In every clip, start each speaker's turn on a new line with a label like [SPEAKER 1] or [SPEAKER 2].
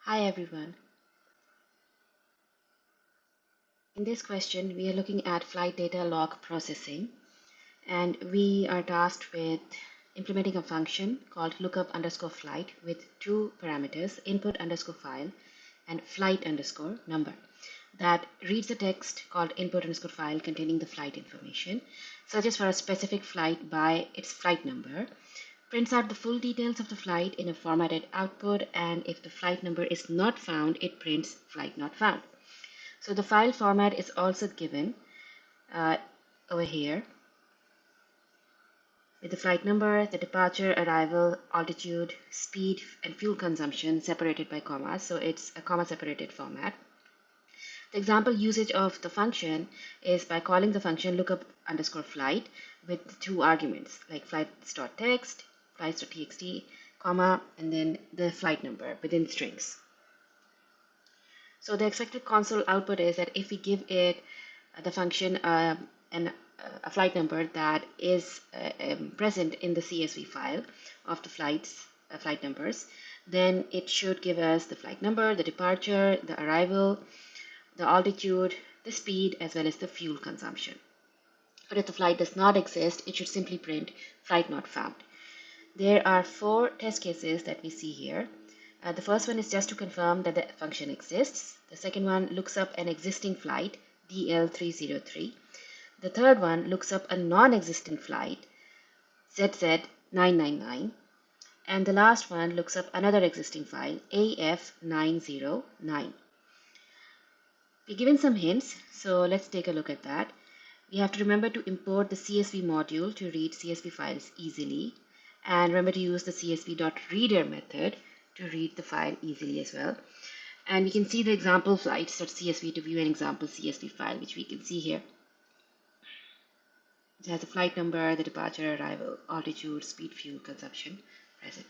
[SPEAKER 1] Hi everyone. In this question, we are looking at flight data log processing, and we are tasked with implementing a function called lookup underscore flight with two parameters, input underscore file and flight underscore number, that reads a text called input underscore file containing the flight information, searches for a specific flight by its flight number, prints out the full details of the flight in a formatted output, and if the flight number is not found, it prints flight not found. So the file format is also given uh, over here with the flight number, the departure, arrival, altitude, speed, and fuel consumption separated by commas. So it's a comma separated format. The example usage of the function is by calling the function lookup underscore flight with two arguments like flights.text, flights.txt, comma, and then the flight number within strings. So the expected console output is that if we give it the function a flight number that is present in the CSV file of the flight numbers, then it should give us the flight number, the departure, the arrival, the altitude, the speed, as well as the fuel consumption. But if the flight does not exist, it should simply print flight not found. There are four test cases that we see here. The first one is just to confirm that the function exists. The second one looks up an existing flight, DL303. The third one looks up a non-existent flight, ZZ999. And the last one looks up another existing file, AF909. We're given some hints, so let's take a look at that. We have to remember to import the CSV module to read CSV files easily, and remember to use the csv.reader method to read the file easily as well. And we can see the example flights.csv to view an example CSV file, which we can see here. It has the flight number, the departure, arrival, altitude, speed, fuel consumption present.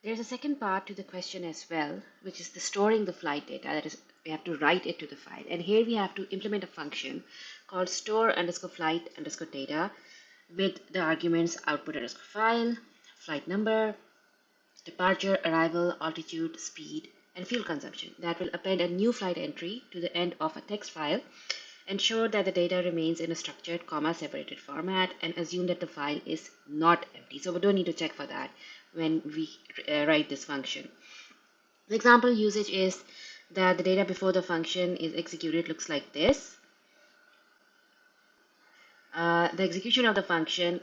[SPEAKER 1] There's a second part to the question as well, which is the storing the flight data. That is, we have to write it to the file. And here we have to implement a function called store underscore flight underscore data with the arguments output underscore file, flight number, departure, arrival, altitude, speed, and fuel consumption. That will append a new flight entry to the end of a text file, ensure that the data remains in a structured comma separated format, and assume that the file is not empty. So we don't need to check for that when we write this function. The example usage is that the data before the function is executed looks like this. The execution of the function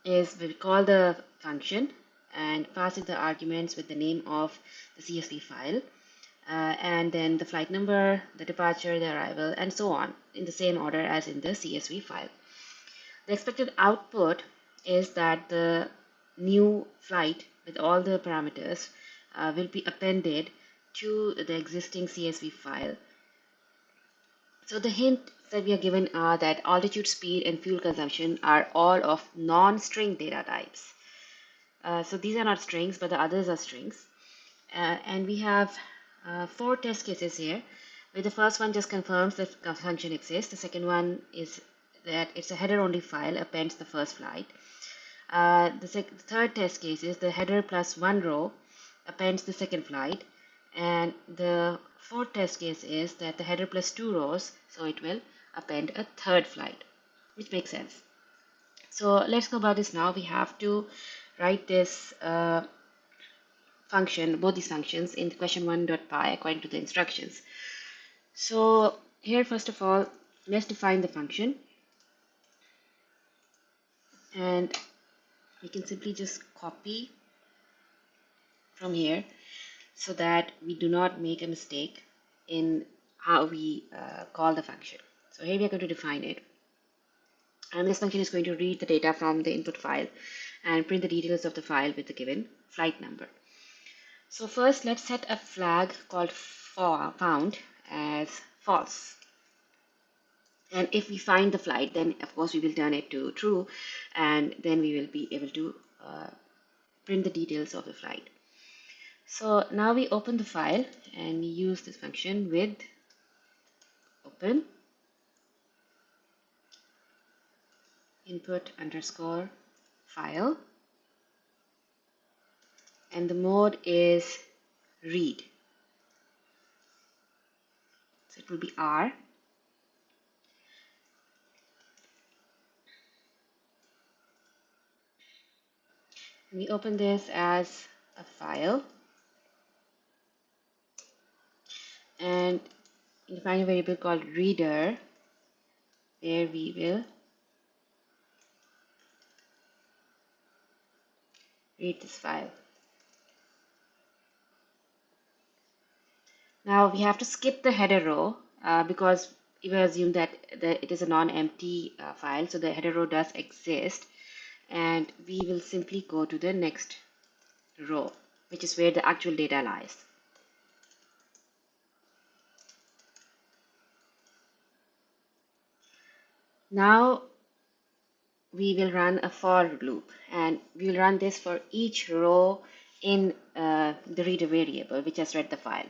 [SPEAKER 1] is we call the function and pass it the arguments with the name of the CSV file, and then the flight number, the departure, the arrival, and so on in the same order as in the CSV file. The expected output is that the new flight with all the parameters will be appended to the existing CSV file. So the hints that we are given are that altitude, speed, and fuel consumption are all of non-string data types. So these are not strings, but the others are strings. And we have four test cases here, where the first one just confirms that the function exists. The second one is that it's a header-only file, appends the first flight. The third test case is the header plus one row appends the second flight. And the fourth test case is that the header plus two rows, so it will append a third flight, which makes sense. So let's go about this now. We have to write this function, both these functions, in question1.py according to the instructions. So here, first of all, let's define the function, and we can simply just copy from here so that we do not make a mistake in how we call the function. So here we are going to define it, and this function is going to read the data from the input file and print the details of the file with the given flight number. So first, let's set a flag called found as false. And if we find the flight, then of course we will turn it to true, and then we will be able to print the details of the flight. So now we open the file and we use this function with open. input underscore file, and the mode is read. So it will be R. We open this as a file, and define a variable called reader, where we will read this file. Now we have to skip the header row because we assume that it is a non-empty file, so the header row does exist, and we will simply go to the next row, which is where the actual data lies. Now we will run a for loop, and we will run this for each row in the reader variable which has read the file.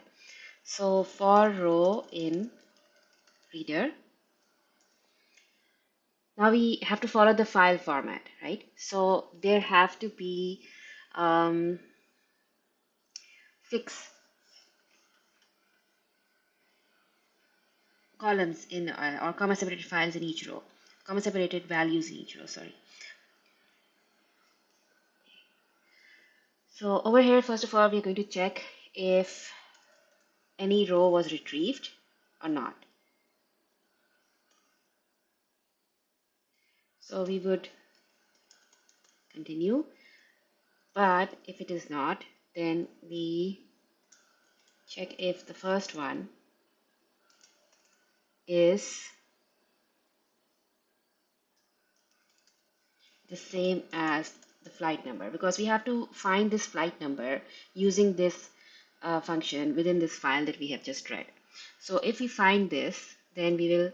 [SPEAKER 1] So for row in reader, now we have to follow the file format, right? So there have to be fixed columns in or comma separated files in each row, comma separated values in each row, sorry. So over here, first of all, we're going to check if any row was retrieved or not. So we would continue, but if it is not, then we check if the first one is the same as the flight number, because we have to find this flight number using this function within this file that we have just read. So if we find this, then we will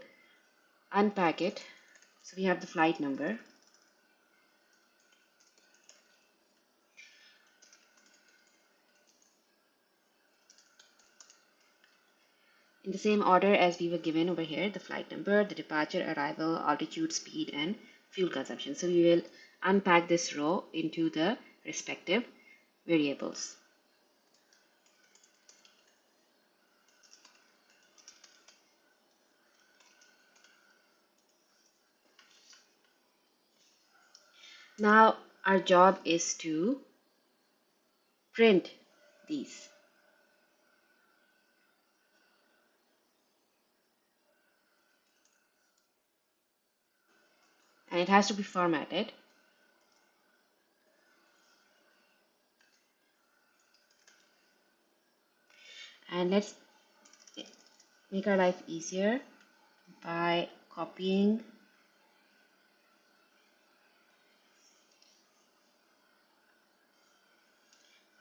[SPEAKER 1] unpack it. So we have the flight number. In the same order as we were given over here, the flight number, the departure, arrival, altitude, speed, and fuel consumption. So we will unpack this row into the respective variables. Now our job is to print these. And it has to be formatted. And let's make our life easier by copying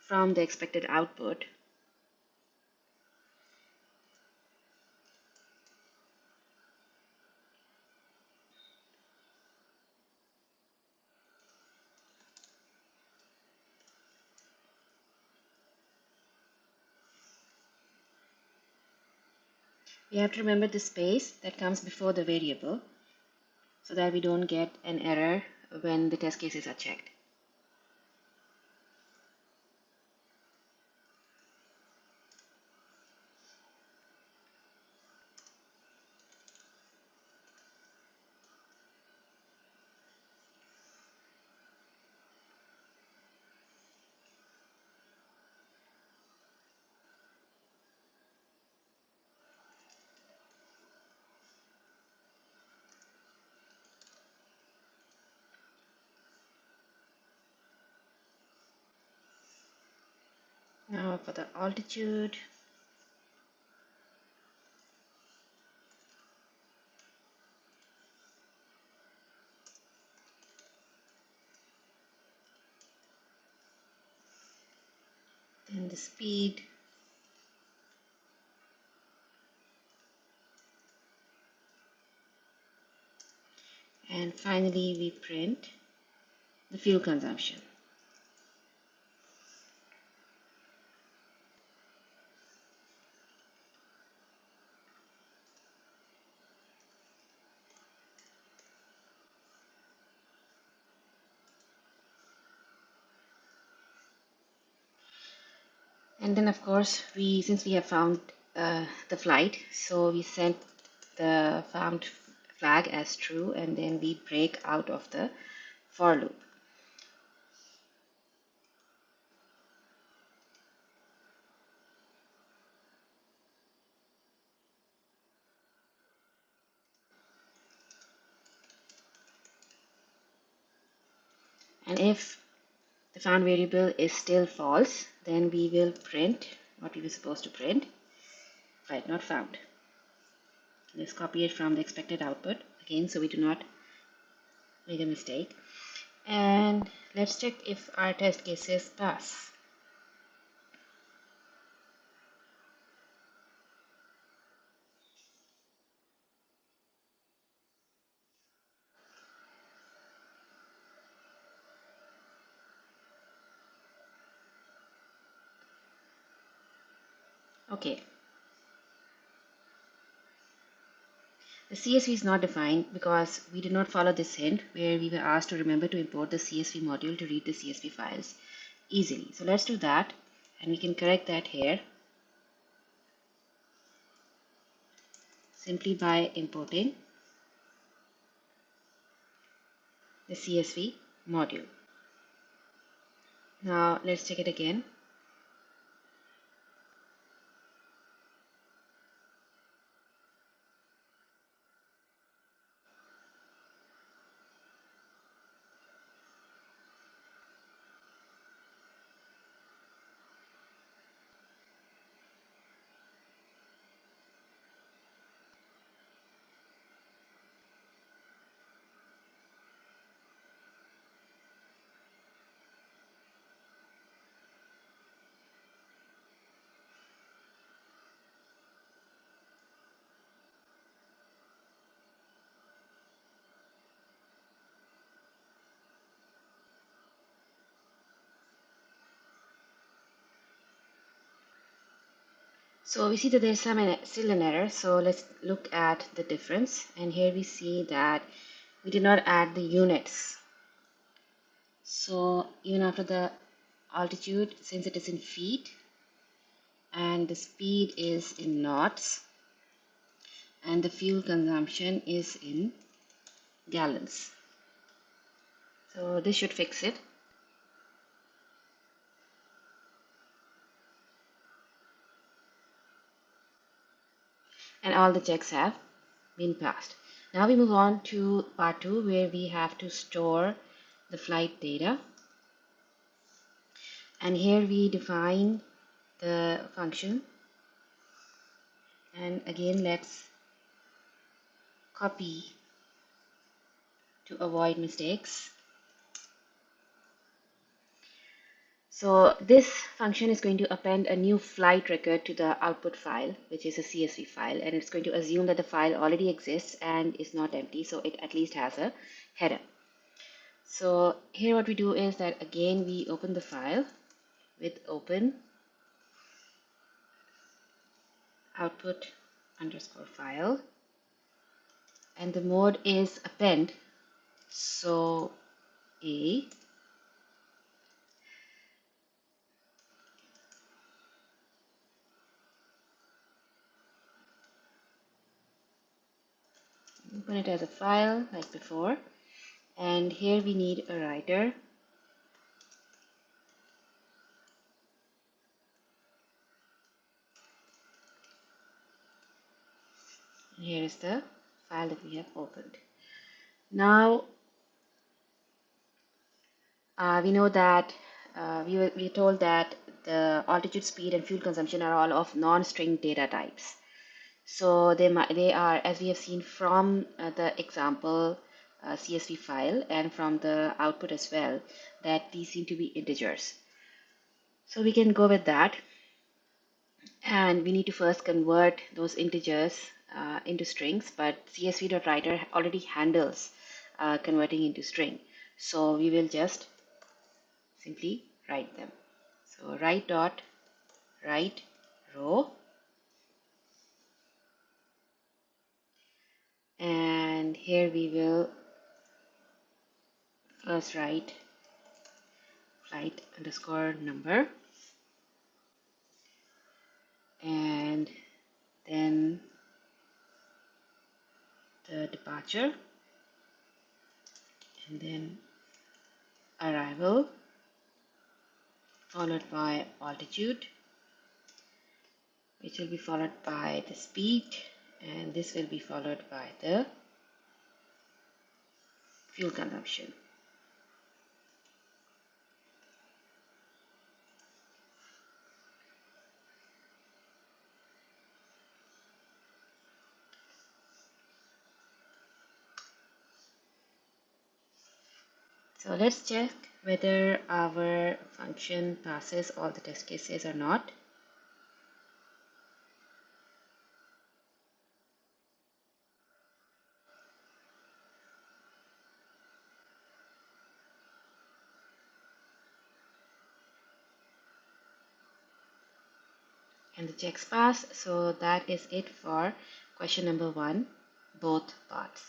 [SPEAKER 1] from the expected output we have to remember the space that comes before the variable so that we don't get an error when the test cases are checked. Now for the altitude, then the speed, and finally we print the fuel consumption. And then of course since we have found the flight, so we sent the found flag as true, and then we break out of the for loop. And if the found variable is still false, then we will print what we were supposed to print, flight not found. Let's copy it from the expected output again so we do not make a mistake. And let's check if our test cases pass. Okay. The CSV is not defined because we did not follow this hint where we were asked to remember to import the CSV module to read the CSV files easily. So let's do that, and we can correct that here simply by importing the CSV module. Now let's check it again. So we see that there's still an error, so let's look at the difference. And here we see that we did not add the units. So even after the altitude, since it is in feet and the speed is in knots and the fuel consumption is in gallons. So this should fix it. And all the checks have been passed. Now we move on to part 2 where we have to store the flight data. And here we define the function. And again, let's copy to avoid mistakes. So this function is going to append a new flight record to the output file, which is a CSV file, and it's going to assume that the file already exists and is not empty, so it at least has a header. So here what we do is that again we open the file with open output underscore file, and the mode is append. So A, open it as a file like before, and here we need a writer. Here is the file that we have opened. Now we know that we were told that the altitude, speed, and fuel consumption are all of non-string data types. So they are, as we have seen from the example CSV file and from the output as well, that these seem to be integers. So we can go with that, and we need to first convert those integers into strings, but CSV.writer already handles converting into string. So we will just simply write them. So write row, and here we will first write flight underscore number, and then the departure, and then arrival, followed by altitude, which will be followed by the speed, and this will be followed by the fuel consumption. So let's check whether our function passes all the test cases or not. And the checks pass, so that is it for question number 1, both parts.